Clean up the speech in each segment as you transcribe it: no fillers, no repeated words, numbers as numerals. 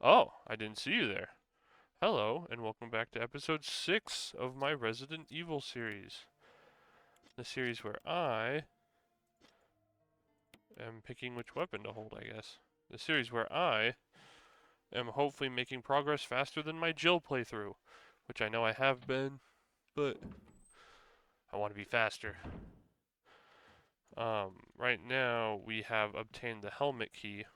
Oh, I didn't see you there. Hello, and welcome back to episode 6 of my Resident Evil series. The series where I am picking which weapon to hold, I guess. The series where I am hopefully making progress faster than my Jill playthrough, which I know I have been, but I want to be faster. Right now we have obtained the helmet key,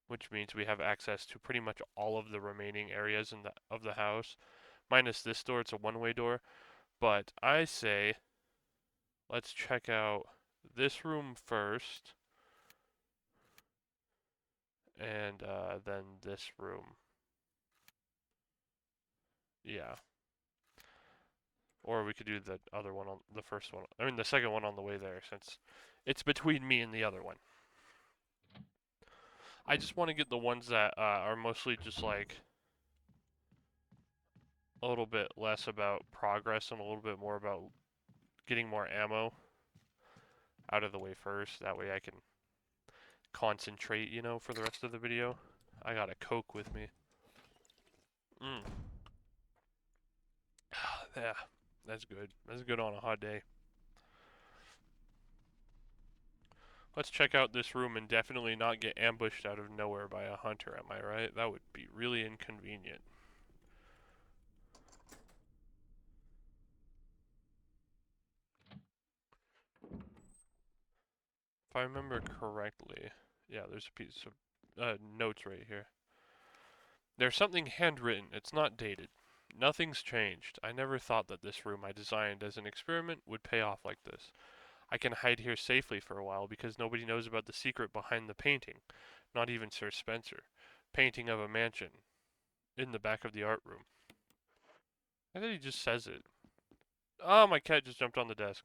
which means we have access to pretty much all of the remaining areas of the house. Minus this door, it's a one-way door. But I say let's check out this room first, and then this room. Yeah. Or we could do the other one on the first one. I mean, the second one on the way there, since it's between me and the other one. I just want to get the ones that are mostly just like a little bit less about progress and a little bit more about getting more ammo out of the way first. That way I can concentrate, for the rest of the video. I got a Coke with me. Mm. Yeah, that's good. That's good on a hot day. Let's check out this room and definitely not get ambushed out of nowhere by a hunter, am I right? That would be really inconvenient. If I remember correctly, yeah, there's a piece of notes right here. There's something handwritten. It's not dated. Nothing's changed. I never thought that this room I designed as an experiment would pay off like this. I can hide here safely for a while because nobody knows about the secret behind the painting. Not even Sir Spencer. Painting of a mansion in the back of the art room. I thought he just says it. Oh, my cat just jumped on the desk.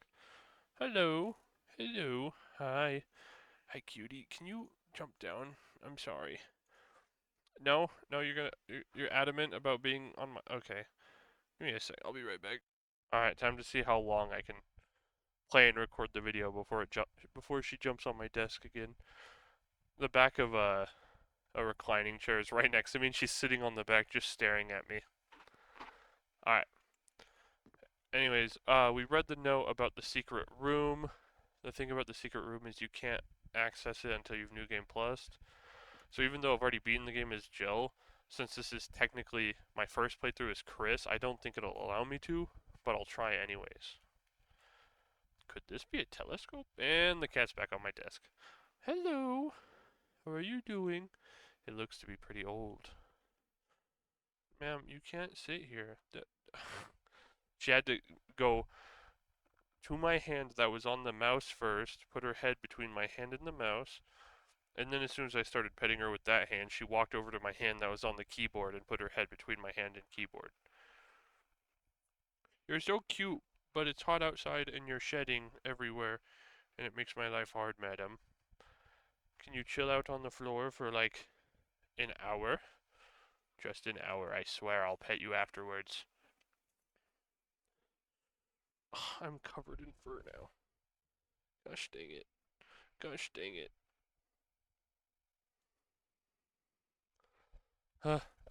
Hello. Hello. Hi. Hi, cutie. Can you jump down? I'm sorry. No, no, you're adamant about being on my. Okay. Give me a sec. I'll be right back. All right, time to see how long I can play and record the video before she jumps on my desk again. The back of a reclining chair is right next to me, and she's sitting on the back just staring at me. All right. Anyways, we read the note about the secret room. The thing about the secret room is you can't access it until you've New Game Plus. So even though I've already beaten the game as Jill, since this is technically my first playthrough as Chris, I don't think it'll allow me to, but I'll try anyways. Could this be a telescope? And the cat's back on my desk. Hello, how are you doing? It looks to be pretty old. Ma'am, you can't sit here. She had to go to my hand that was on the mouse first, put her head between my hand and the mouse, and then as soon as I started petting her with that hand, she walked over to my hand that was on the keyboard and put her head between my hand and keyboard. You're so cute, but it's hot outside and you're shedding everywhere, and it makes my life hard, madam. Can you chill out on the floor for like an hour? Just an hour, I swear I'll pet you afterwards. I'm covered in fur now. Gosh dang it. Gosh dang it.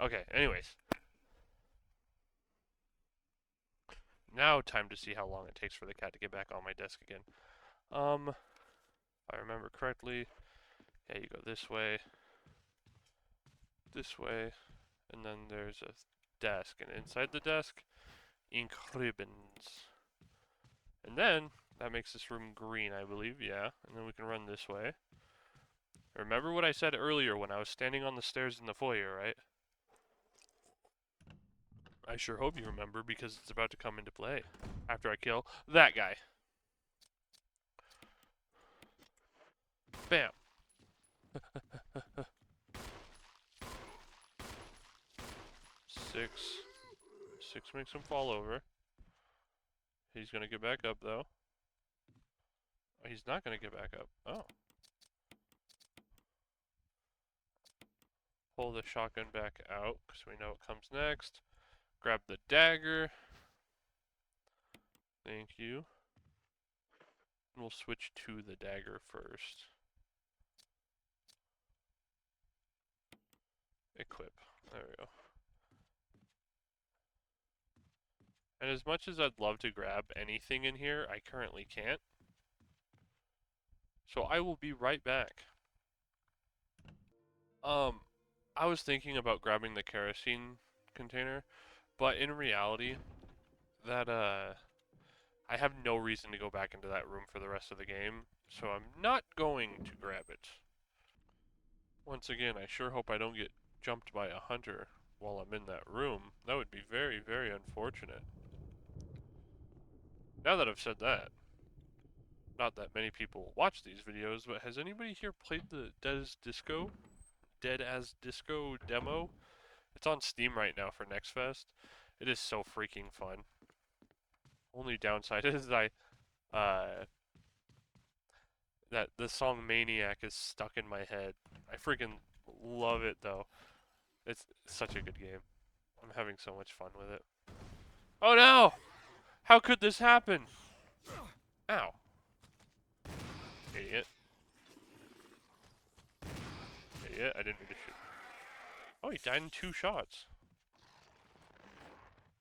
Okay, anyways. Now time to see how long it takes for the cat to get back on my desk again. If I remember correctly, yeah, you go this way, and then there's a desk, and inside the desk, ink ribbons. And then, that makes this room green, I believe, yeah, and then we can run this way. Remember what I said earlier when I was standing on the stairs in the foyer, right? I sure hope you remember because it's about to come into play after I kill that guy. Bam. Six. Six makes him fall over. He's gonna get back up though. Oh, he's not gonna get back up. Oh. Pull the shotgun back out because we know what comes next. Grab the dagger. Thank you. And we'll switch to the dagger first. Equip. There we go. And as much as I'd love to grab anything in here, I currently can't. So I will be right back. I was thinking about grabbing the kerosene container, but in reality, that I have no reason to go back into that room for the rest of the game, so I'm not going to grab it. Once again, I sure hope I don't get jumped by a hunter while I'm in that room. That would be very, very unfortunate. Now that I've said that, not that many people watch these videos, but has anybody here played the Dead as Disco demo? It's on Steam right now for Next Fest. It is so freaking fun. Only downside is uh, that the song Maniac is stuck in my head. I freaking love it though. It's such a good game. I'm having so much fun with it. Oh no! How could this happen? Ow. Idiot. Idiot, I didn't mean to shoot. Oh, he died in 2 shots.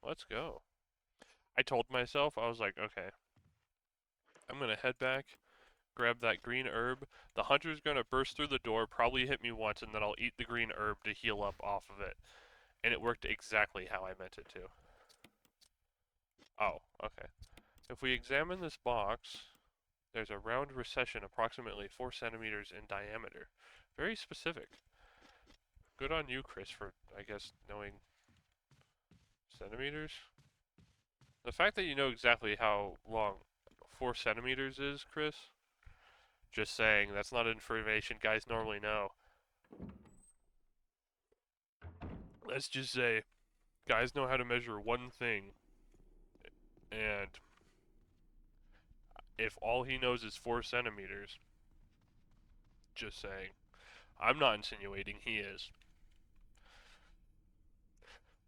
Let's go. I told myself, I was like, okay, I'm gonna head back, grab that green herb. The hunter's gonna burst through the door, probably hit me once, and then I'll eat the green herb to heal up off of it. And it worked exactly how I meant it to. Oh, okay. If we examine this box, there's a round recession approximately 4 centimeters in diameter. Very specific. Good on you, Chris, for, I guess, knowing centimeters? The fact that you know exactly how long 4 centimeters is, Chris, just saying, that's not information guys normally know. Let's just say, guys know how to measure one thing, and if all he knows is 4 centimeters, just saying. I'm not insinuating he is.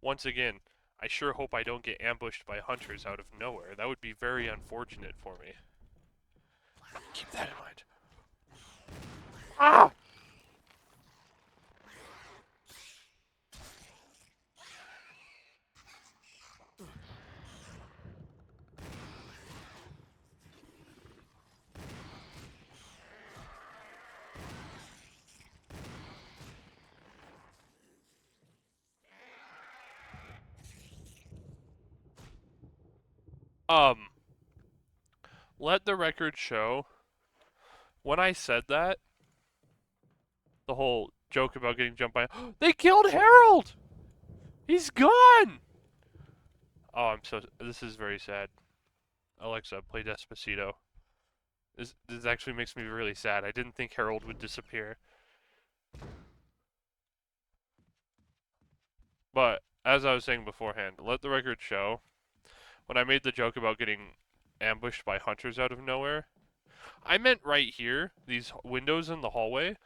Once again, I sure hope I don't get ambushed by hunters out of nowhere. That would be very unfortunate for me. Keep that in mind. Ah! Um, let the record show, when I said that, the whole joke about getting jumped by, they killed Harold! He's gone! Oh, this is very sad. Alexa, play Despacito. This actually makes me really sad. I didn't think Harold would disappear. But, as I was saying beforehand, let the record show, when I made the joke about getting ambushed by hunters out of nowhere, I meant right here, these windows in the hallway.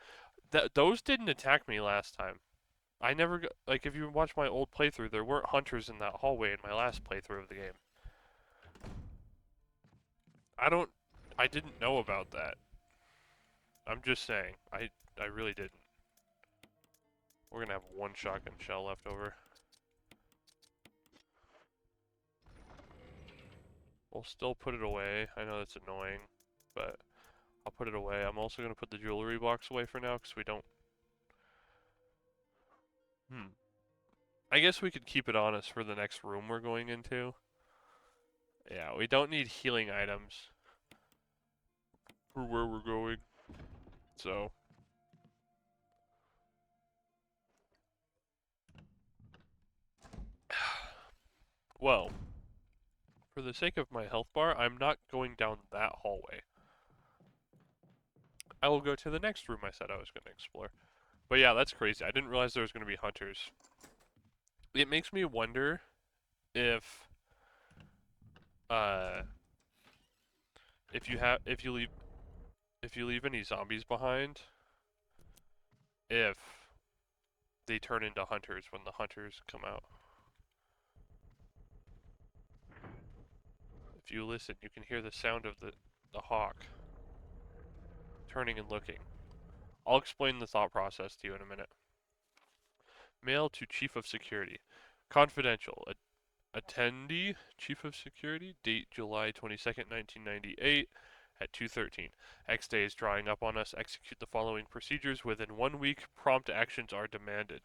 Those didn't attack me last time. I never got, like, if you watch my old playthrough, there weren't hunters in that hallway in my last playthrough of the game. I didn't know about that. I'm just saying, I really didn't. We're gonna have 1 shotgun shell left over. We'll still put it away. I know that's annoying, but I'll put it away. I'm also gonna put the jewelry box away for now, because we don't... I guess we could keep it on us for the next room we're going into. Yeah, we don't need healing items for where we're going. So... Well, for the sake of my health bar, I'm not going down that hallway. I will go to the next room I said I was going to explore. But yeah, that's crazy. I didn't realize there was going to be hunters. It makes me wonder if uh if you leave any zombies behind, if they turn into hunters when the hunters come out. If you listen, you can hear the sound of the hawk turning and looking. I'll explain the thought process to you in a minute. Mail to Chief of Security. Confidential. Attendee, Chief of Security, date July 22nd, 1998, at 2:13. X day is drawing up on us. Execute the following procedures within 1 week. Prompt actions are demanded.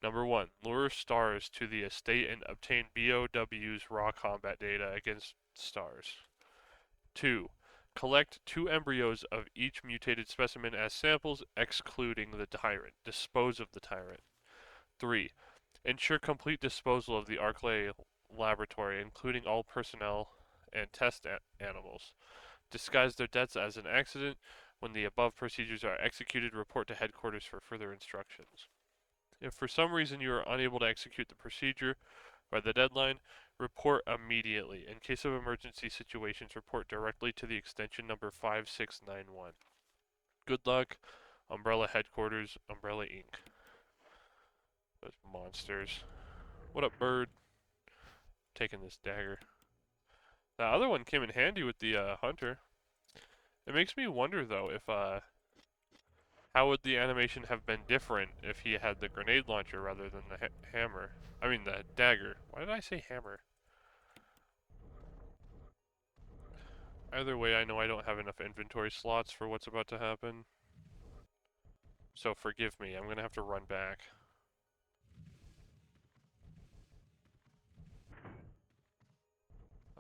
Number 1. Lure stars to the estate and obtain BOW's raw combat data against stars. 2. Collect 2 embryos of each mutated specimen as samples, excluding the tyrant. Dispose of the tyrant. 3. Ensure complete disposal of the Arclay laboratory, including all personnel and test animals. Disguise their deaths as an accident. When the above procedures are executed, report to headquarters for further instructions. If for some reason you are unable to execute the procedure by the deadline, report immediately. In case of emergency situations, report directly to the extension number 5691. Good luck, Umbrella Headquarters, Umbrella Inc. Those monsters. What up, bird? Taking this dagger. The other one came in handy with the hunter. It makes me wonder though if how would the animation have been different if he had the grenade launcher rather than the hammer? I mean the dagger. Why did I say hammer? Either way, I know I don't have enough inventory slots for what's about to happen. So forgive me, I'm gonna have to run back.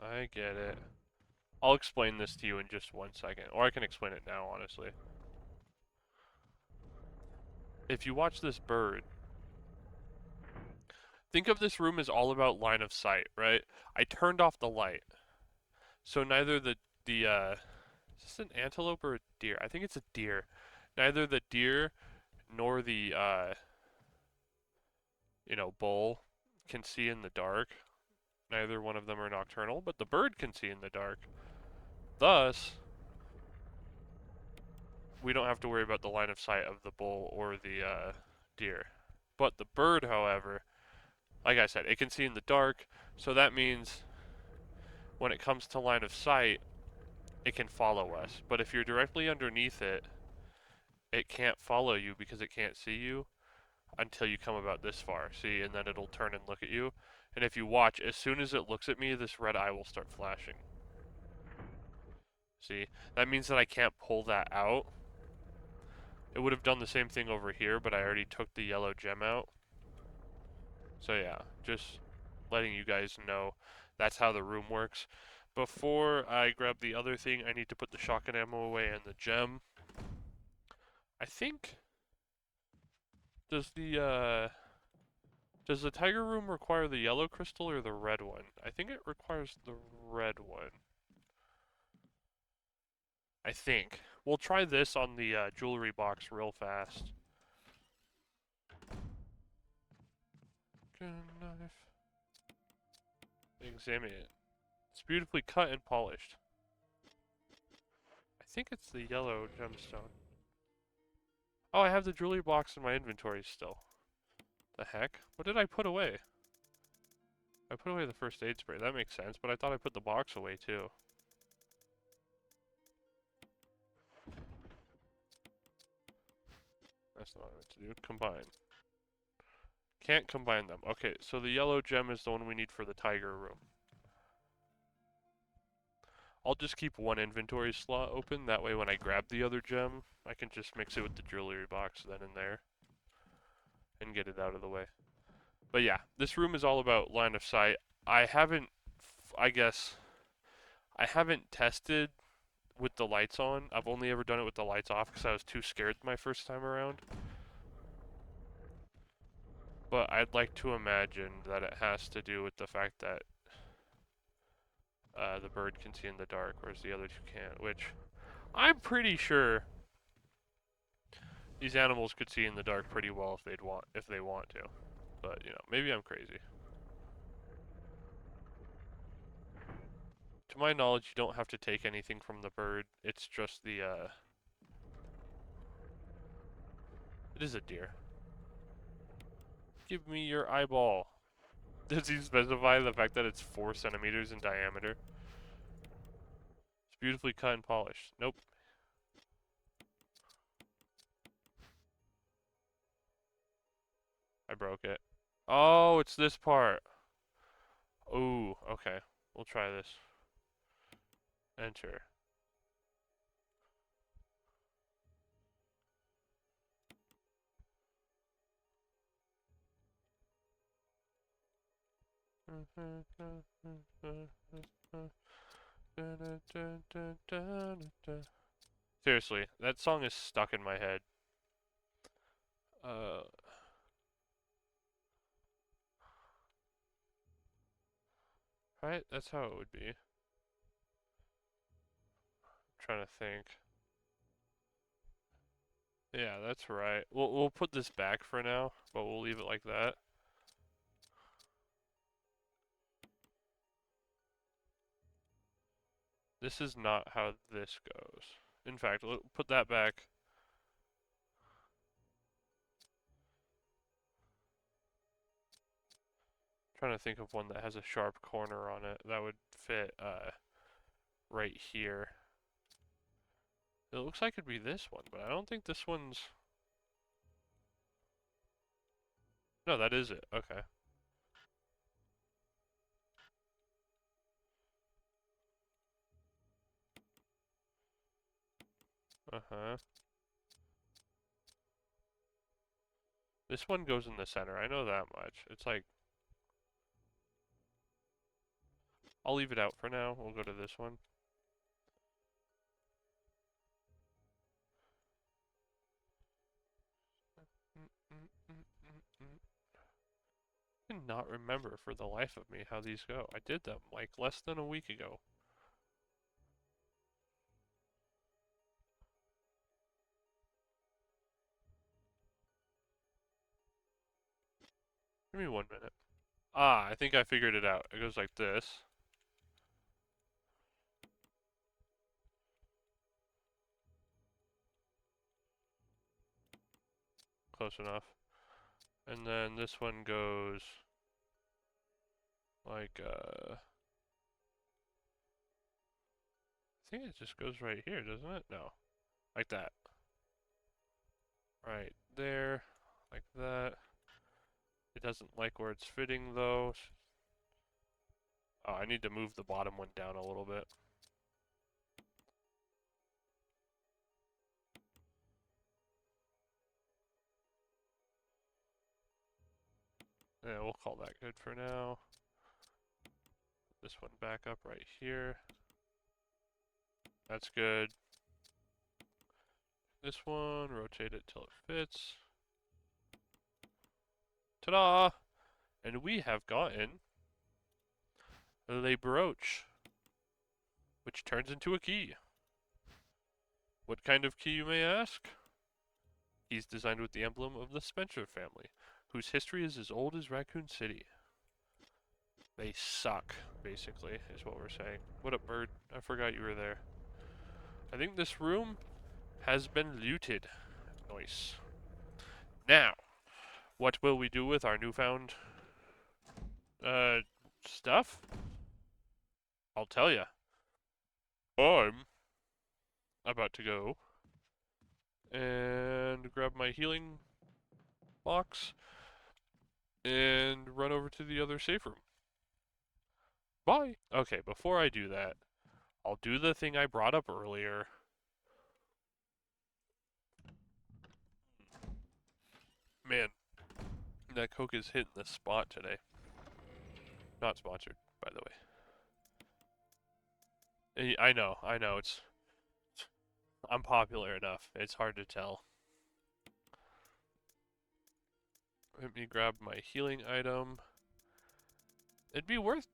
I get it. I'll explain this to you in just 1 second. Or I can explain it now, honestly. If you watch this bird, think of this room as all about line of sight, right? I turned off the light. So neither is this an antelope or a deer? I think it's a deer. Neither the deer nor the bull can see in the dark. Neither one of them are nocturnal, but the bird can see in the dark. Thus, we don't have to worry about the line of sight of the bull or the deer. But the bird, however, like I said, it can see in the dark, so that means when it comes to line of sight, it can follow us. But if you're directly underneath it, it can't follow you because it can't see you until you come about this far. See, and then it'll turn and look at you. And if you watch, as soon as it looks at me, this red eye will start flashing. See, that means that I can't pull that out. It would have done the same thing over here, but I already took the yellow gem out. So yeah, just letting you guys know that's how the room works. Before I grab the other thing, I need to put the shotgun ammo away and the gem. I think does the tiger room require the yellow crystal or the red one? I think it requires the red one. I think. We'll try this on the jewelry box real fast. Good knife. Examine it. It's beautifully cut and polished. I think it's the yellow gemstone. Oh, I have the jewelry box in my inventory still. The heck? What did I put away? I put away the first aid spray. That makes sense, but I thought I put the box away too. That's not what I meant to do. Combine. Can't combine them. Okay, so the yellow gem is the one we need for the tiger room. I'll just keep one inventory slot open. That way when I grab the other gem, I can just mix it with the jewelry box then and there. And get it out of the way. But yeah, this room is all about line of sight. I haven't tested with the lights on. I've only ever done it with the lights off because I was too scared my first time around. But I'd like to imagine that it has to do with the fact that the bird can see in the dark, whereas the other two can't, which I'm pretty sure these animals could see in the dark pretty well if they want to. But, maybe I'm crazy. To my knowledge, you don't have to take anything from the bird. It's just the, it is a deer. Give me your eyeball. Does he specify the fact that it's 4 centimeters in diameter? It's beautifully cut and polished. Nope. I broke it. Oh, it's this part. Ooh, okay. We'll try this. Enter. Seriously, that song is stuck in my head. Uh, right? That's how it would be. I'm trying to think. Yeah, that's right. We'll put this back for now, but we'll leave it like that. This is not how this goes. In fact, we'll put that back. Trying to think of one that has a sharp corner on it that would fit right here. It looks like it'd be this one, but I don't think this one's... No, that is it. Okay. Uh-huh. This one goes in the center. I know that much. It's like... I'll leave it out for now. We'll go to this one. I cannot remember for the life of me how these go. I did them like less than a week ago. Give me 1 minute. Ah, I think I figured it out. It goes like this. Close enough. And then this one goes like, I think it just goes right here, doesn't it? No. Like that. Right there. Like that. It doesn't like where it's fitting though. Oh, I need to move the bottom one down a little bit. Yeah, we'll call that good for now. This one back up right here. That's good. This one, rotate it till it fits. Ta-da! And we have gotten a brooch, which turns into a key. What kind of key, you may ask? He's designed with the emblem of the Spencer family, whose history is as old as Raccoon City. They suck, basically, is what we're saying. What up, bird? I forgot you were there. I think this room has been looted. Nice. Now, what will we do with our newfound, stuff? I'll tell ya. I'm about to go and grab my healing box and run over to the other safe room. Bye! Okay, before I do that, I'll do the thing I brought up earlier. Man, that Coke is hitting the spot today. Not sponsored, by the way. I know, it's... I'm popular enough, it's hard to tell. Let me grab my healing item. It'd be worth...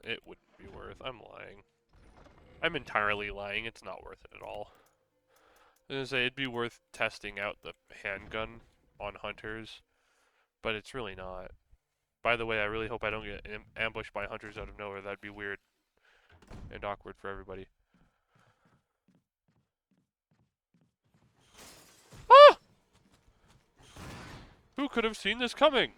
It wouldn't be worth, I'm lying. I'm entirely lying, it's not worth it at all. I was gonna say, it'd be worth testing out the handgun on hunters, but it's really not. By the way, I really hope I don't get ambushed by hunters out of nowhere. That'd be weird and awkward for everybody. Ah! Who could have seen this coming?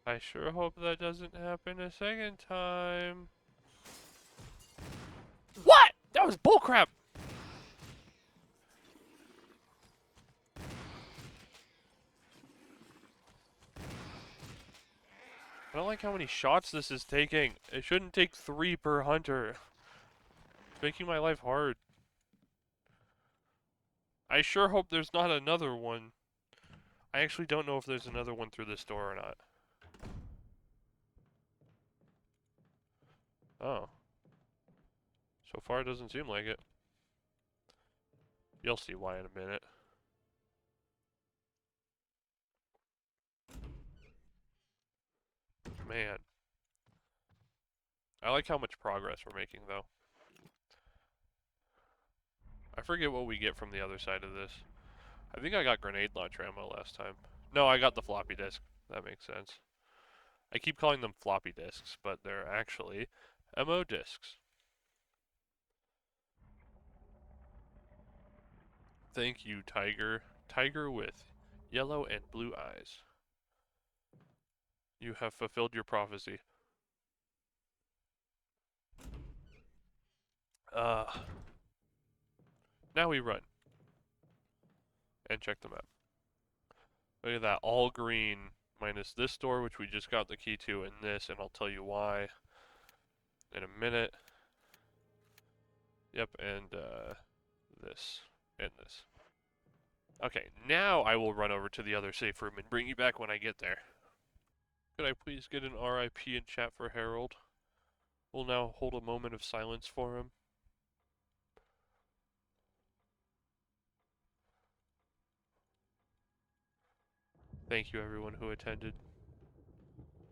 I sure hope that doesn't happen a second time. What? That was bullcrap! I don't like how many shots this is taking. It shouldn't take 3 per hunter. It's making my life hard. I sure hope there's not another one. I actually don't know if there's another one through this door or not. Oh. So far it doesn't seem like it. You'll see why in a minute. Man. I like how much progress we're making, though. I forget what we get from the other side of this. I think I got grenade launcher ammo last time. No, I got the floppy disk. That makes sense. I keep calling them floppy disks, but they're actually MO disks. Thank you, Tiger. Tiger with yellow and blue eyes. You have fulfilled your prophecy. Now we run. And check the map. Look at that, all green, minus this door, which we just got the key to, and this, and I'll tell you why in a minute. Yep, and this, and this. Okay, now I will run over to the other safe room and bring you back when I get there. Could I please get an RIP in chat for Harold? We'll now hold a moment of silence for him. Thank you everyone who attended.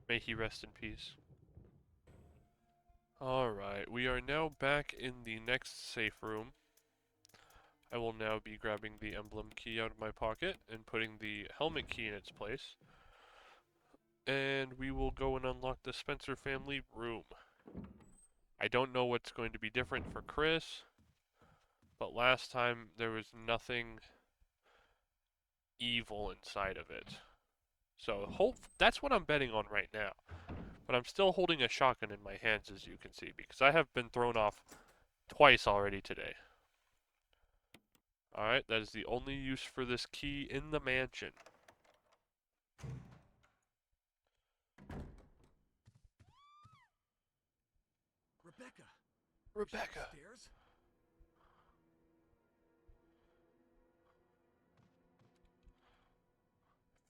May he rest in peace. Alright, we are now back in the next safe room. I will now be grabbing the emblem key out of my pocket and putting the helmet key in its place. And we will go and unlock the Spencer family room. I don't know what's going to be different for Chris, but last time there was nothing evil inside of it. So that's what I'm betting on right now. But I'm still holding a shotgun in my hands, as you can see, because I have been thrown off twice already today. Alright, that is the only use for this key in the mansion. Rebecca.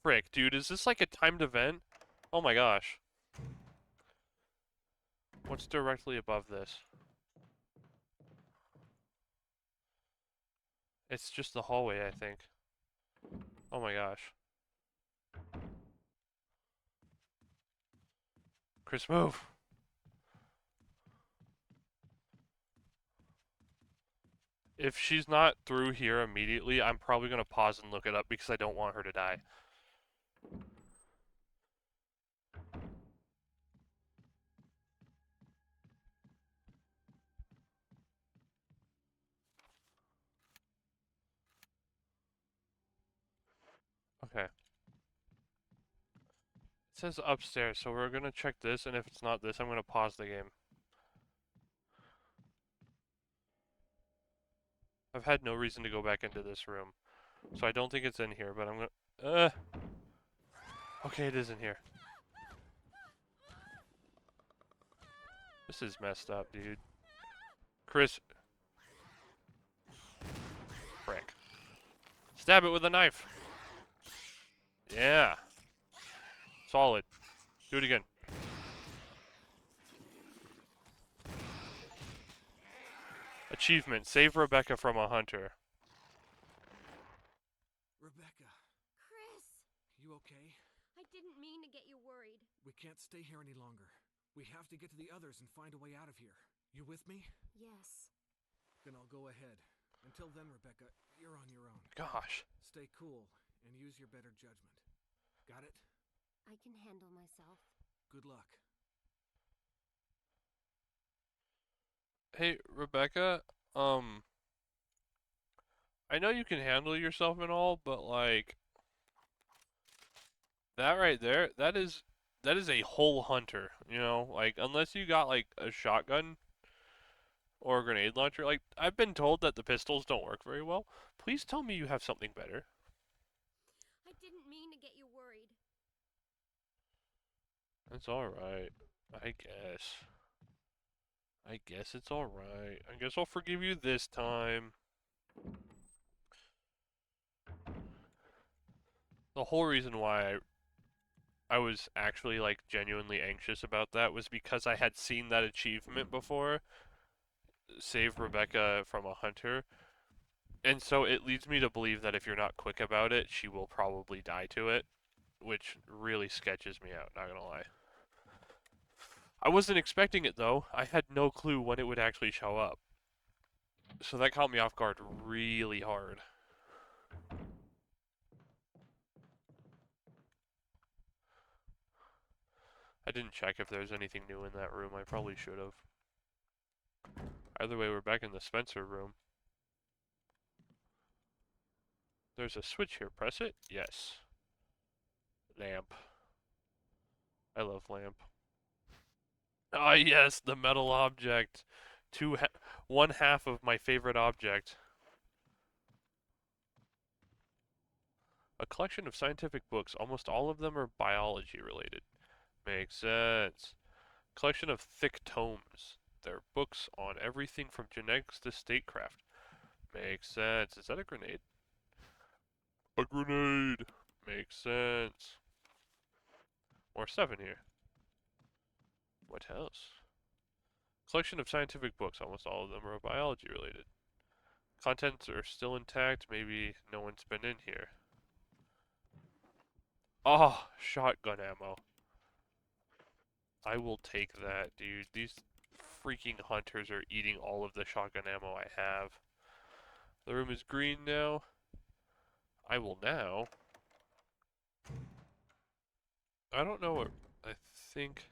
Frick, dude, is this like a timed event? Oh my gosh. What's directly above this? It's just the hallway, I think. Oh my gosh. Chris, move! If she's not through here immediately, I'm probably going to pause and look it up because I don't want her to die. Okay. It says upstairs, so we're going to check this, and if it's not this, I'm going to pause the game. I've had no reason to go back into this room, so I don't think it's in here, but I'm going to... Okay, it is in here. This is messed up, dude. Chris... Frick. Stab it with a knife! Yeah. Solid. Do it again. Achievement. Save Rebecca from a hunter. Rebecca. Chris! You okay? I didn't mean to get you worried. We can't stay here any longer. We have to get to the others and find a way out of here. You with me? Yes. Then I'll go ahead. Until then, Rebecca, you're on your own. Gosh. Stay cool and use your better judgment. Got it? I can handle myself. Good luck. Hey, Rebecca, I know you can handle yourself and all, but like that right there, that is a whole hunter, you know? Like unless you got like a shotgun, or a grenade launcher. Like, I've been told that the pistols don't work very well. Please tell me you have something better. I didn't mean to get you worried. It's alright. I guess. I guess it's alright. I guess I'll forgive you this time. The whole reason why I was actually, like, genuinely anxious about that was because I had seen that achievement before. Save Rebecca from a hunter. And so it leads me to believe that if you're not quick about it, she will probably die to it, which really sketches me out, not gonna lie. I wasn't expecting it though. I had no clue when it would actually show up. So that caught me off guard really hard. I didn't check if there's anything new in that room. I probably should have. Either way, we're back in the Spencer room. There's a switch here. Press it? Yes. Lamp. I love lamp. Ah, yes, the metal object. One half of my favorite object. A collection of scientific books. Almost all of them are biology related. Makes sense. Collection of thick tomes. They're books on everything from genetics to statecraft. Makes sense. Is that a grenade? A grenade! Makes sense. More stuff in here. What else? Collection of scientific books. Almost all of them are biology related. Contents are still intact. Maybe no one's been in here. Oh, shotgun ammo. I will take that, dude. These freaking hunters are eating all of the shotgun ammo I have. The room is green now. I will now... I don't know what... I think...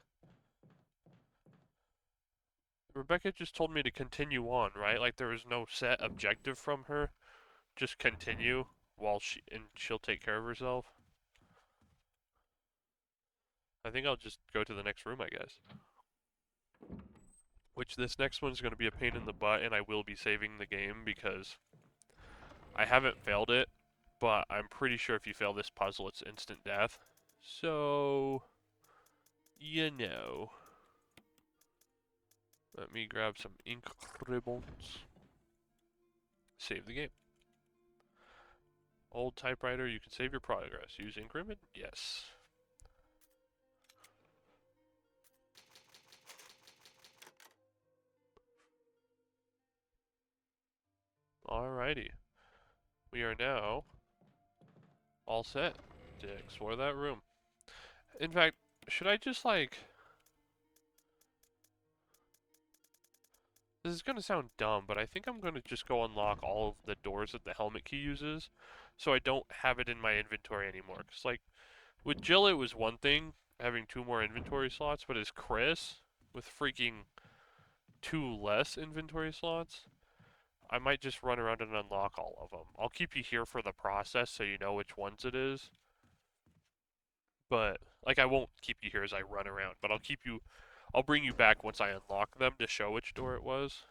Rebecca just told me to continue on, right? Like there was no set objective from her. Just continue while she'll take care of herself. I think I'll just go to the next room, I guess. Which this next one's going to be a pain in the butt, and I will be saving the game because I haven't failed it, but I'm pretty sure if you fail this puzzle, it's instant death. So, you know. Let me grab some ink ribbons. Save the game. Old typewriter, you can save your progress. Use ink ribbon? Yes. Alrighty. We are now all set to explore that room. In fact, should I just like... This is going to sound dumb, but I think I'm going to just go unlock all of the doors that the helmet key uses so I don't have it in my inventory anymore. Because, like, with Jill, it was one thing, having 2 more inventory slots, but as Chris, with freaking 2 less inventory slots, I might just run around and unlock all of them. I'll keep you here for the process so you know which ones it is. But, like, I won't keep you here as I run around, but I'll bring you back once I unlock them to show which door it was.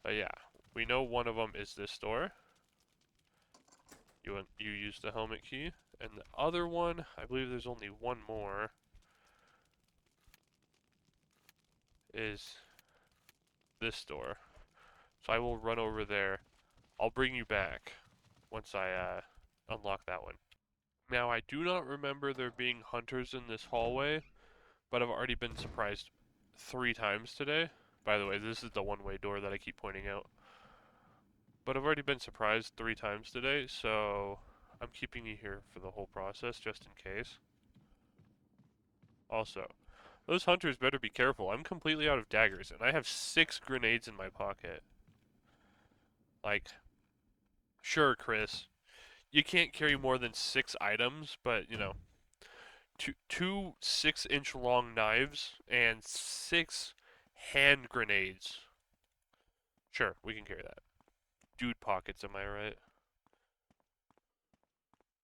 But yeah, we know one of them is this door. You use the helmet key. And the other one, I believe there's only one more, is this door. So I will run over there. I'll bring you back once I unlock that one. Now, I do not remember there being hunters in this hallway, but I've already been surprised 3 times today. By the way, this is the one-way door that I keep pointing out. But I've already been surprised 3 times today, so I'm keeping you here for the whole process, just in case. Also, those hunters better be careful. I'm completely out of daggers, and I have 6 grenades in my pocket. Like, sure, Chris, you can't carry more than 6 items, but, you know, two 6-inch long knives and 6 hand grenades. Sure, we can carry that. Dude pockets, am I right?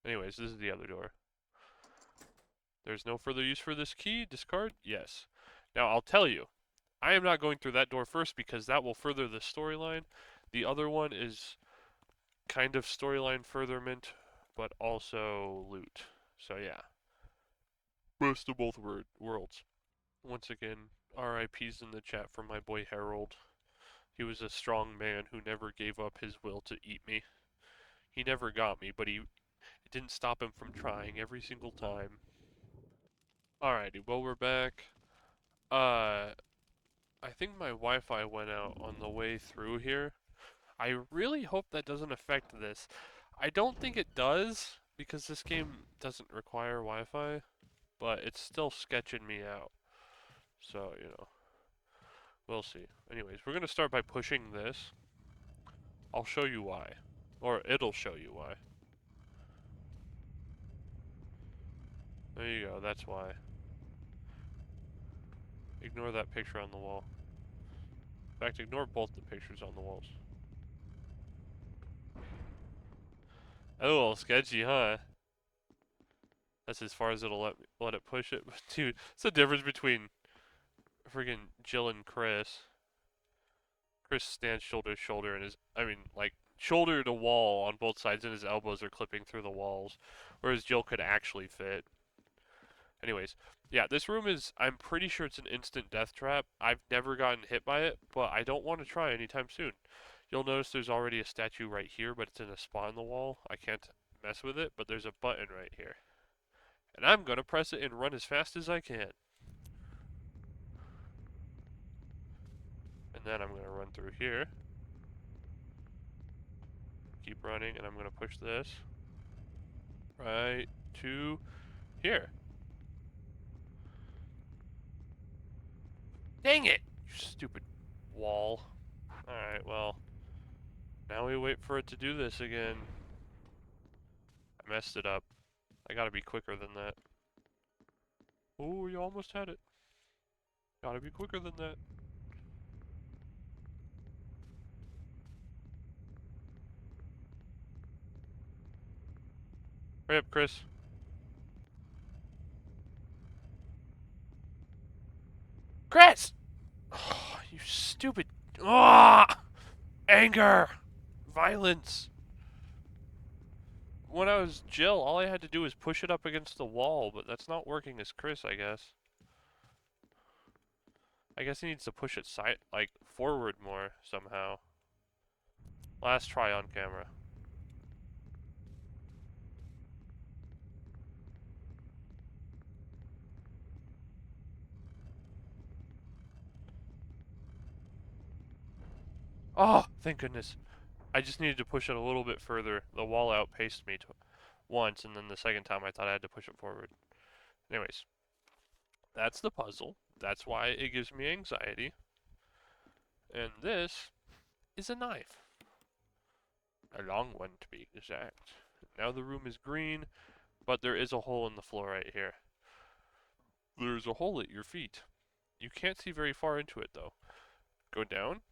Anyways, this is the other door. There's no further use for this key. Discard? Yes. Now, I'll tell you, I am not going through that door first because that will further the storyline. The other one is kind of storyline furtherment, but also loot. So yeah, best of both worlds. Once again, RIPs in the chat from my boy Harold. He was a strong man who never gave up his will to eat me. He never got me, but it didn't stop him from trying every single time. Alrighty, well we're back. I think my Wi-Fi went out on the way through here. I really hope that doesn't affect this. I don't think it does, because this game doesn't require Wi-Fi, but it's still sketching me out. So, we'll see. Anyways, we're gonna start by pushing this. I'll show you why. Or it'll show you why. There you go, that's why. Ignore that picture on the wall. In fact, ignore both the pictures on the walls. Oh, a little sketchy, huh? That's as far as it'll let it push it. But dude, it's the difference between freaking Jill and Chris. Chris stands shoulder to shoulder and like shoulder to wall on both sides, and his elbows are clipping through the walls, whereas Jill could actually fit. Anyways, yeah, this room is, I'm pretty sure it's an instant death trap. I've never gotten hit by it, but I don't want to try anytime soon. You'll notice there's already a statue right here, but it's in a spot in the wall. I can't mess with it, but there's a button right here. And I'm going to press it and run as fast as I can. And then I'm going to run through here. Keep running, and I'm going to push this. Right to here. Dang it! You stupid wall. Alright, well. Now we wait for it to do this again. I messed it up. I gotta be quicker than that. Oh, you almost had it. Gotta be quicker than that. Hurry up, Chris. Chris! Oh, you stupid. Ah! Anger! Violence! When I was Jill, all I had to do was push it up against the wall, but that's not working as Chris, I guess. I guess he needs to push it forward more somehow. Last try on camera. Oh, thank goodness. I just needed to push it a little bit further. The wall outpaced me once, and then the second time I thought I had to push it forward. Anyways, that's the puzzle. That's why it gives me anxiety. And this is a knife. A long one, to be exact. Now the room is green, but there is a hole in the floor right here. There's a hole at your feet. You can't see very far into it, though. Go down?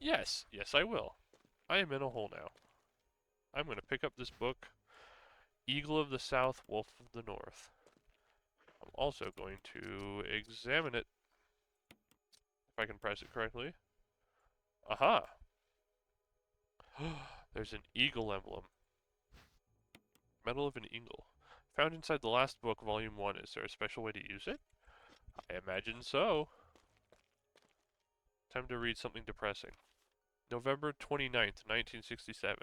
Yes, yes I will. I am in a hole now. I'm going to pick up this book, Eagle of the South, Wolf of the North. I'm also going to examine it, if I can press it correctly. Aha! There's an eagle emblem. Medal of an Eagle. Found inside the last book, Volume 1. Is there a special way to use it? I imagine so. Time to read something depressing. November 29th, 1967.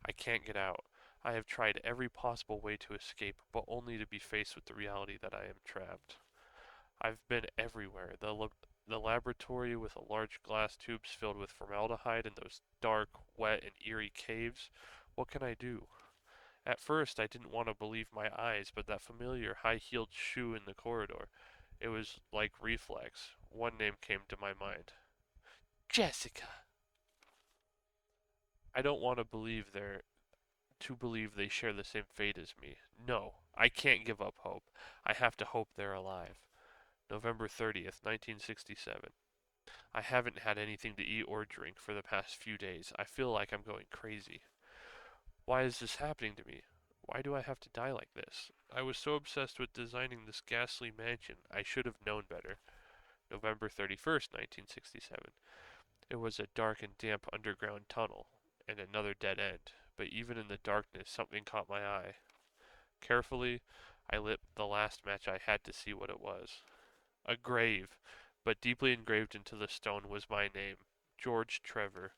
I can't get out. I have tried every possible way to escape, but only to be faced with the reality that I am trapped. I've been everywhere. The laboratory with the large glass tubes filled with formaldehyde and those dark, wet, and eerie caves. What can I do? At first, I didn't want to believe my eyes, but that familiar high-heeled shoe in the corridor. It was like reflex. One name came to my mind. Jessica! I don't want to believe they share the same fate as me. No, I can't give up hope. I have to hope they're alive. November 30th, 1967. I haven't had anything to eat or drink for the past few days. I feel like I'm going crazy. Why is this happening to me? Why do I have to die like this? I was so obsessed with designing this ghastly mansion. I should have known better. November 31st, 1967. It was a dark and damp underground tunnel, and another dead end, but even in the darkness something caught my eye. Carefully, I lit the last match I had to see what it was. A grave, but deeply engraved into the stone was my name, George Trevor.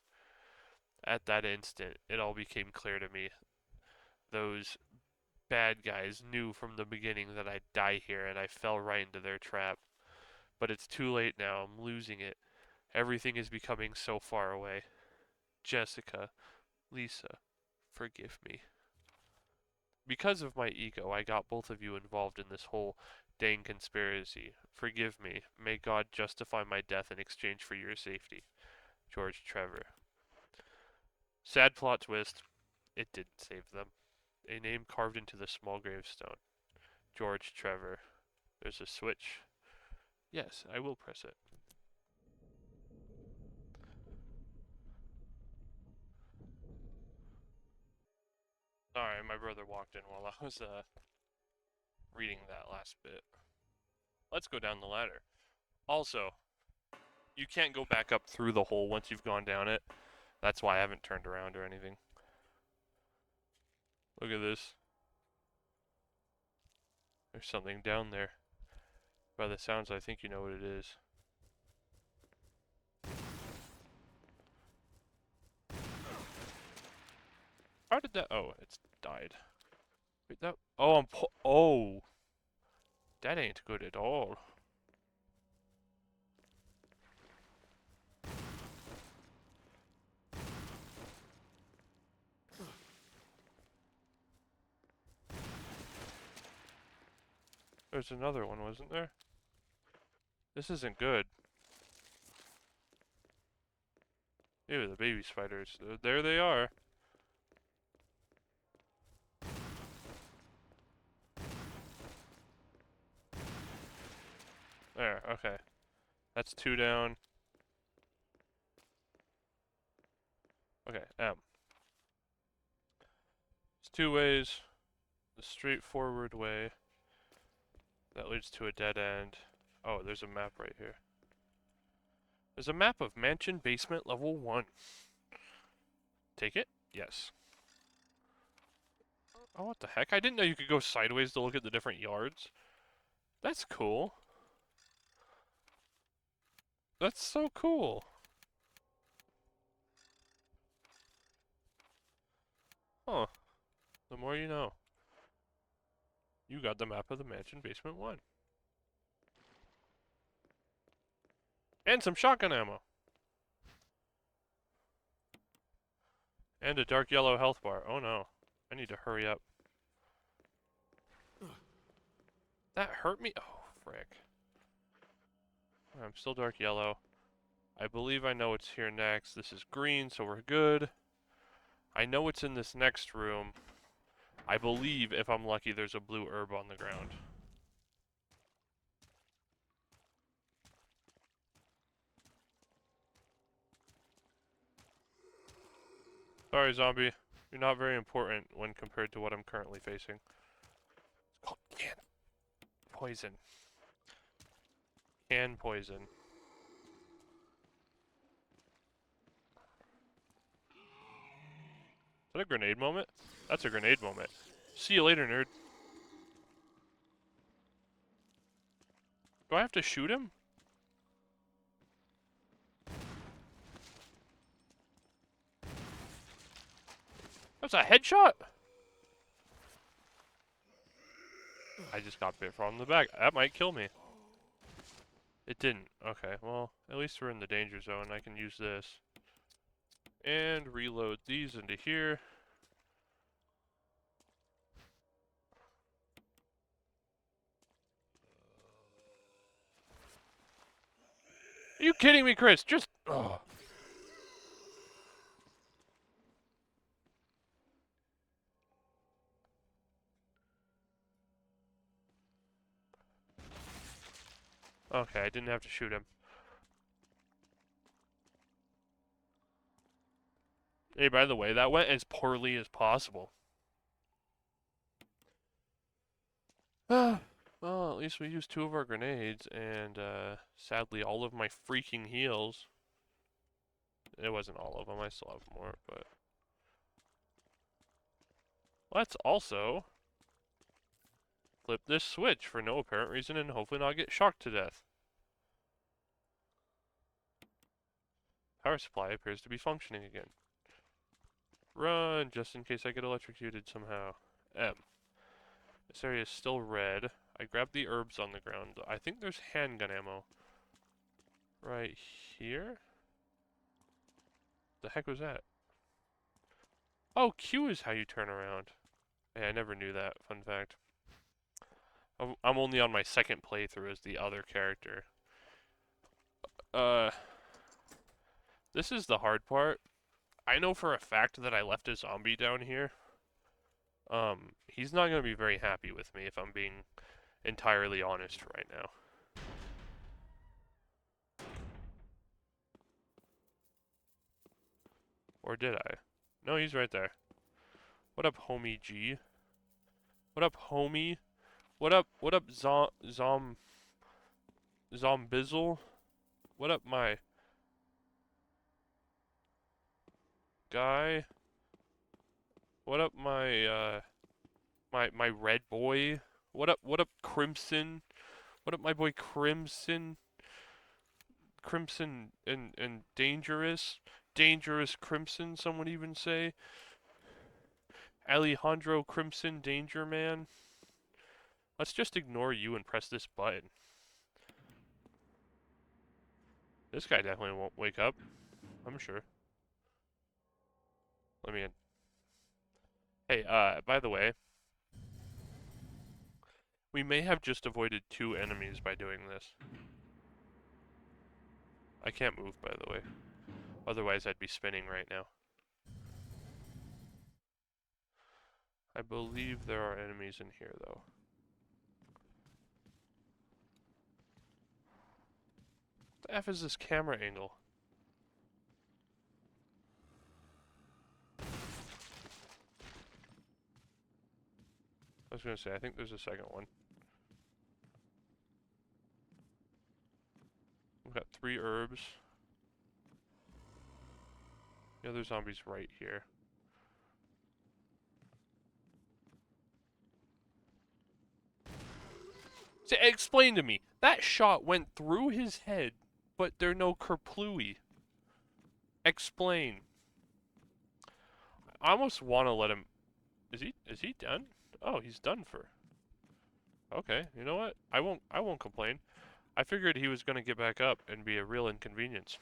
At that instant, it all became clear to me. Those bad guys knew from the beginning that I'd die here, and I fell right into their trap. But it's too late now. I'm losing it. Everything is becoming so far away. Jessica, Lisa, forgive me. Because of my ego, I got both of you involved in this whole dang conspiracy. Forgive me. May God justify my death in exchange for your safety. George Trevor. Sad plot twist. It didn't save them. A name carved into the small gravestone. George Trevor. There's a switch. Yes, I will press it. Sorry, my brother walked in while I was reading that last bit. Let's go down the ladder. Also, you can't go back up through the hole once you've gone down it. That's why I haven't turned around or anything. Look at this. There's something down there. By the sounds, I think you know what it is. How did that? Oh, it's died. Wait, that. Oh, oh, that ain't good at all. There's another one, wasn't there? This isn't good. Ew, the baby spiders. There they are. There, okay. That's 2 down. Okay, M. There's 2 ways. The straightforward way. That leads to a dead end. Oh, there's a map right here. There's a map of Mansion Basement Level 1. Take it? Yes. Oh, what the heck? I didn't know you could go sideways to look at the different yards. That's cool. That's so cool. Huh. The more you know. You got the map of the Mansion Basement 1. And some shotgun ammo. And a dark yellow health bar. Oh no. I need to hurry up. That hurt me? Oh, frick. I'm still dark yellow. I believe I know what's here next. This is green, so we're good. I know what's in this next room. I believe, if I'm lucky, there's a blue herb on the ground. Sorry, zombie. You're not very important when compared to what I'm currently facing. It's called can poison. Can poison. Is that a grenade moment? That's a grenade moment. See you later, nerd. Do I have to shoot him? That's a headshot! I just got bit from the back. That might kill me. It didn't. Okay, well, at least we're in the danger zone. I can use this. And reload these into here. Are you kidding me, Chris? Just... Oh. Okay, I didn't have to shoot him. Hey, by the way, that went as poorly as possible. Well, at least we used 2 of our grenades, and sadly all of my freaking heals. It wasn't all of them, I still have more, but... Let's also flip this switch for no apparent reason and hopefully not get shocked to death. Power supply appears to be functioning again. Run, just in case I get electrocuted somehow. M. This area is still red. I grabbed the herbs on the ground. I think there's handgun ammo. Right here? The heck was that? Oh, Q is how you turn around. Hey, I never knew that, fun fact. I'm only on my second playthrough as the other character. This is the hard part. I know for a fact that I left a zombie down here. He's not gonna be very happy with me if I'm being entirely honest right now. Or did I? No, he's right there. What up, homie G? What up, homie? What up, Zombizzle? What up, my guy? What up, my red boy? What up, Crimson? What up, my boy Crimson? Crimson and Dangerous? Dangerous Crimson, some would even say. Alejandro Crimson Danger Man. Let's just ignore you and press this button. This guy definitely won't wake up, I'm sure. Let me in. Hey, by the way, we may have just avoided 2 enemies by doing this. I can't move, by the way. Otherwise, I'd be spinning right now. I believe there are enemies in here, though. What the F is this camera angle? I was gonna say, I think there's a second one. We've got 3 herbs. The other zombie's right here. So, explain to me. That shot went through his head, but there are no kerplooey. Explain. I almost want to let him... Is he done? Oh, he's done for. Okay, you know what? I won't complain. I figured he was going to get back up and be a real inconvenience.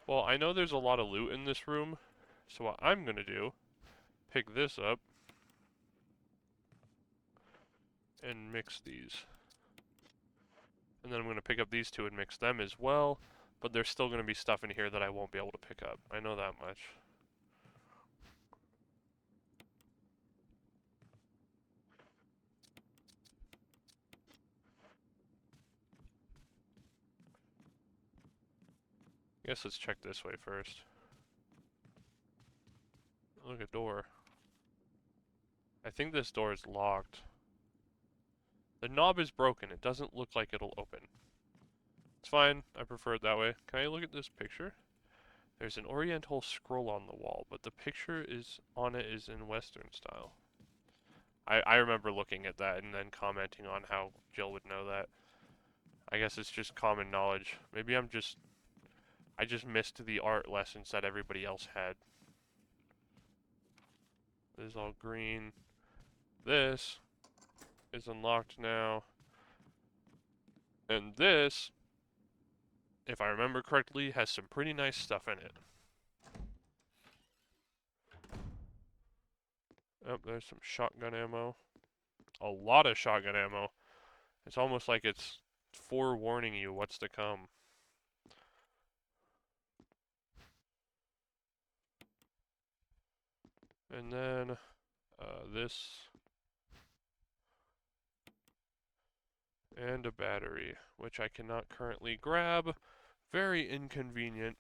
Well, I know there's a lot of loot in this room, so what I'm going to do, pick this up, and mix these. And then I'm going to pick up these 2 and mix them as well, but there's still going to be stuff in here that I won't be able to pick up. I know that much. I guess let's check this way first. Look, a door. I think this door is locked. The knob is broken. It doesn't look like it'll open. It's fine. I prefer it that way. Can I look at this picture? There's an oriental scroll on the wall, but the picture on it is in Western style. I remember looking at that and then commenting on how Jill would know that. I guess it's just common knowledge. Maybe I just missed the art lessons that everybody else had. This is all green. This is unlocked now. And this, if I remember correctly, has some pretty nice stuff in it. Oh, there's some shotgun ammo. A lot of shotgun ammo. It's almost like it's forewarning you what's to come. And then this. And a battery, which I cannot currently grab. Very inconvenient.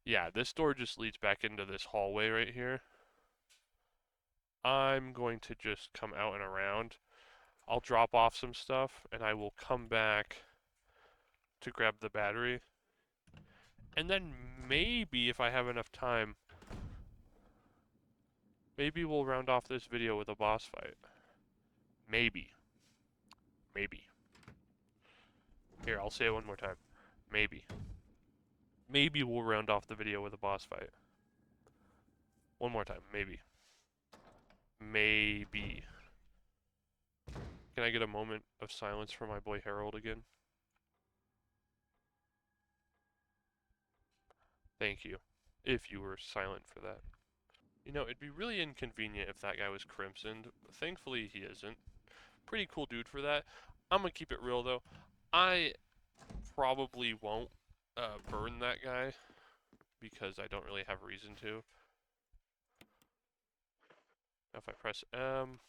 Yeah, this door just leads back into this hallway right here. I'm going to just come out and around. I'll drop off some stuff, and I will come back to grab the battery. And then maybe, if I have enough time, maybe we'll round off this video with a boss fight. Maybe. Maybe. Here, I'll say it one more time. Maybe. Maybe we'll round off the video with a boss fight. One more time. Maybe. Maybe. Can I get a moment of silence for my boy Harold again? Thank you. If you were silent for that. You know, it'd be really inconvenient if that guy was crimsoned. Thankfully, he isn't. Pretty cool dude for that. I'm gonna keep it real, though. I probably won't burn that guy because I don't really have reason to. Now if I press M,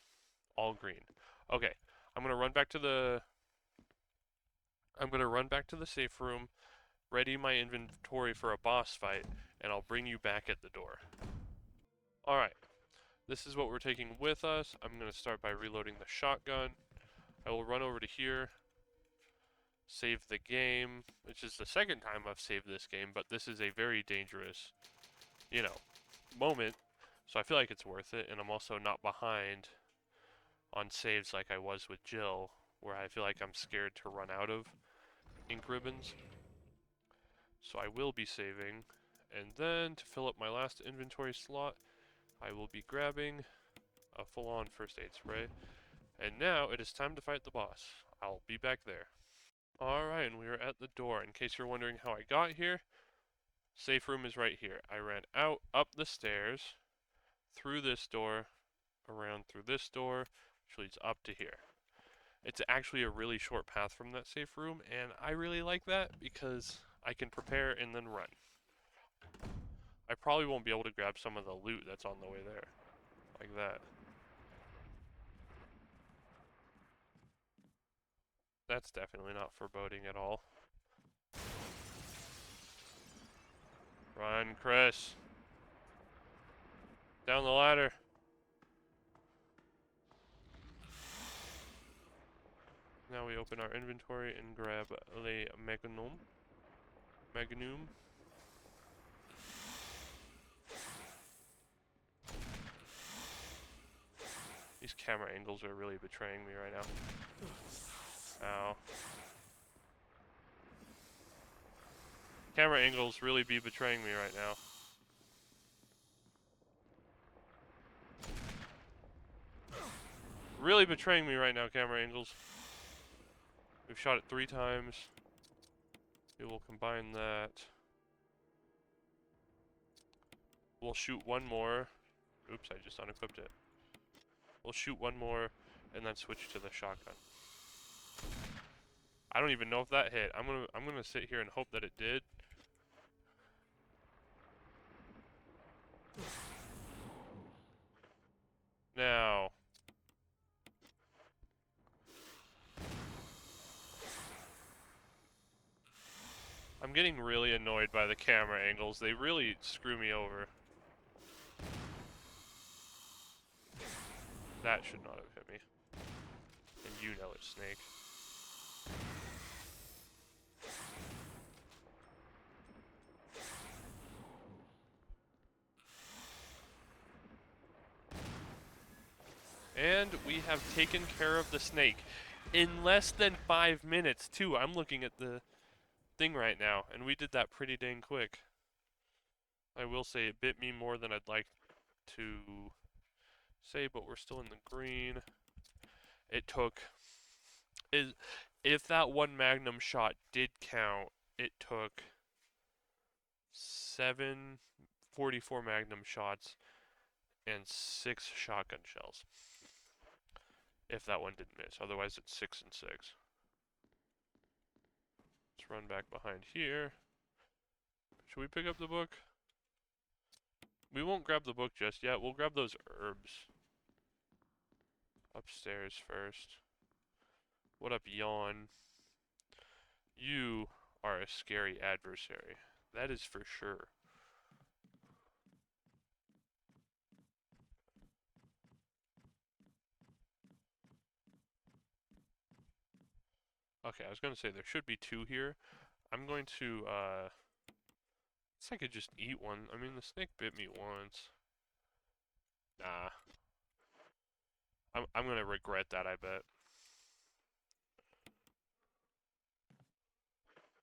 all green. Okay, I'm gonna run back to the safe room, ready my inventory for a boss fight, and I'll bring you back at the door. Alright, this is what we're taking with us. I'm gonna start by reloading the shotgun. I will run over to here, save the game, which is the second time I've saved this game, but this is a very dangerous, you know, moment, so I feel like it's worth it, and I'm also not behind on saves like I was with Jill, where I feel like I'm scared to run out of ink ribbons. So I will be saving, and then to fill up my last inventory slot, I will be grabbing a full-on first aid spray. And now it is time to fight the boss. I'll be back there. Alright, and we are at the door. In case you're wondering how I got here, safe room is right here. I ran out, up the stairs, through this door, around through this door, which leads up to here. It's actually a really short path from that safe room, and I really like that because I can prepare and then run. I probably won't be able to grab some of the loot that's on the way there. Like that. That's definitely not foreboding at all. Run, Chris. Down the ladder. Now we open our inventory and grab the Magnum. These camera angles are really betraying me right now. Ow. Camera angles really be betraying me right now. Really betraying me right now, camera angles. We've shot it 3 times. We will combine that. We'll shoot one more. Oops, I just unequipped it. We'll shoot one more and then switch to the shotgun. I don't even know if that hit. I'm gonna sit here and hope that it did. Now, I'm getting really annoyed by the camera angles. They really screw me over. That should not have hit me. And you know it, Snake. And we have taken care of the snake. In less than 5 minutes, too. I'm looking at the thing right now, and we did that pretty dang quick. I will say it bit me more than I'd like to say, but we're still in the green. It took... If that one magnum shot did count, it took 744 magnum shots and 6 shotgun shells. If that one didn't miss. Otherwise, it's 6 and 6. Let's run back behind here. Should we pick up the book? We won't grab the book just yet. We'll grab those herbs. Upstairs first. What up, Yawn? You are a scary adversary. That is for sure. Okay, I was gonna say there should be 2 here. I'm going to, guess I could just eat one. I mean, the snake bit me once. Nah. I'm gonna regret that, I bet.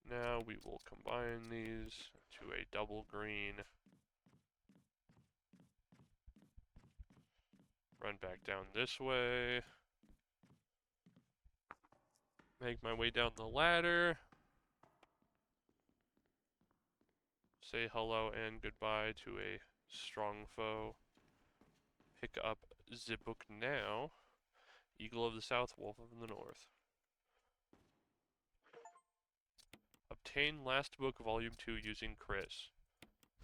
Now we will combine these to a double green. Run back down this way. Make my way down the ladder. Say hello and goodbye to a strong foe. Pick up the book now. Eagle of the South, Wolf of the North. Obtain last book, volume 2 using Chris.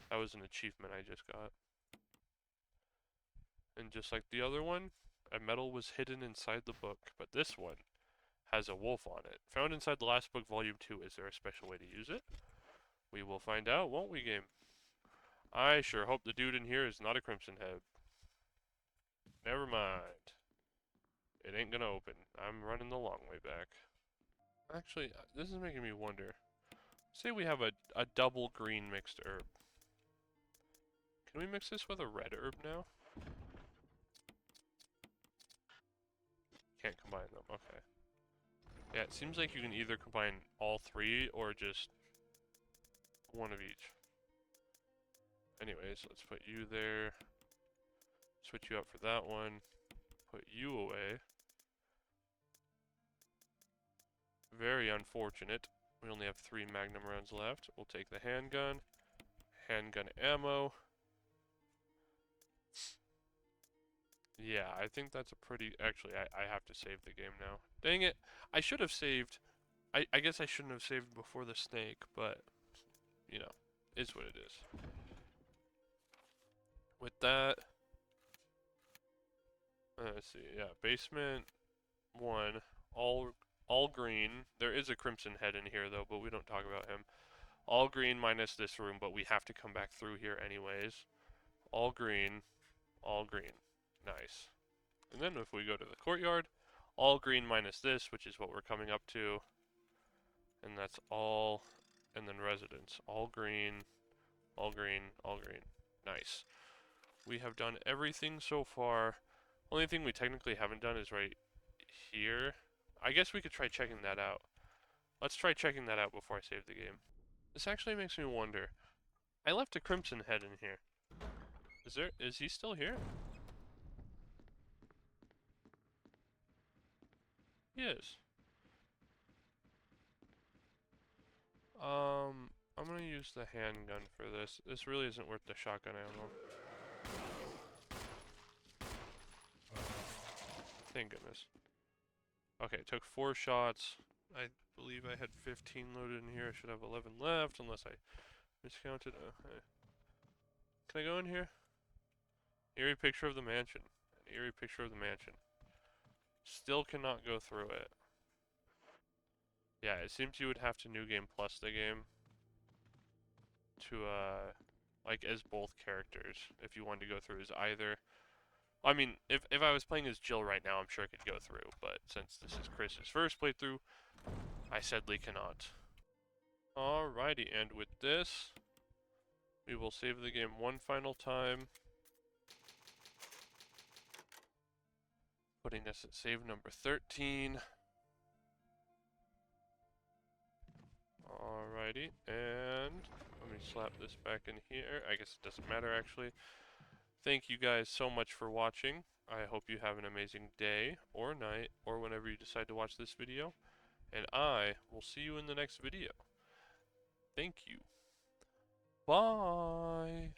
That was an achievement I just got. And just like the other one, a medal was hidden inside the book, but this one has a wolf on it. Found inside the last book, volume 2. Is there a special way to use it? We will find out, won't we, game? I sure hope the dude in here is not a Crimson Head. Never mind. It ain't gonna open. I'm running the long way back. Actually, this is making me wonder. Say we have a double green mixed herb. Can we mix this with a red herb now? Can't combine them, okay. Yeah, it seems like you can either combine all 3 or just one of each. Anyways, let's put you there. Switch you up for that one. Put you away. Very unfortunate. We only have 3 magnum rounds left. We'll take the handgun. Handgun ammo. Yeah, I think that's a pretty... Actually, I have to save the game now. Dang it. I should have saved... I guess I shouldn't have saved before the snake, but... You know, is what it is. With that... let's see, yeah. Basement 1. All green. There is a Crimson Head in here, though, but we don't talk about him. All green minus this room, but we have to come back through here anyways. All green. All green. Nice. And then if we go to the courtyard, all green minus this, which is what we're coming up to. And that's all, and then residence. All green, all green, all green. Nice. We have done everything so far. Only thing we technically haven't done is right here. I guess we could try checking that out. Let's try checking that out before I save the game. This actually makes me wonder. I left a Crimson Head in here. Is he still here? He is. I'm gonna use the handgun for this. This really isn't worth the shotgun ammo. Thank goodness. Okay, it took 4 shots. I believe I had 15 loaded in here. I should have 11 left, unless I miscounted. Okay. Can I go in here? Eerie picture of the mansion. An eerie picture of the mansion. Still cannot go through it. Yeah, it seems you would have to New Game Plus the game to, like, as both characters, if you wanted to go through as either. I mean, if I was playing as Jill right now, I'm sure I could go through, but since this is Chris's first playthrough, I sadly cannot. Alrighty, and with this, we will save the game one final time. Putting us at save number 13. Alrighty, and let me slap this back in here. I guess it doesn't matter actually. Thank you guys so much for watching. I hope you have an amazing day or night or whenever you decide to watch this video. And I will see you in the next video. Thank you. Bye.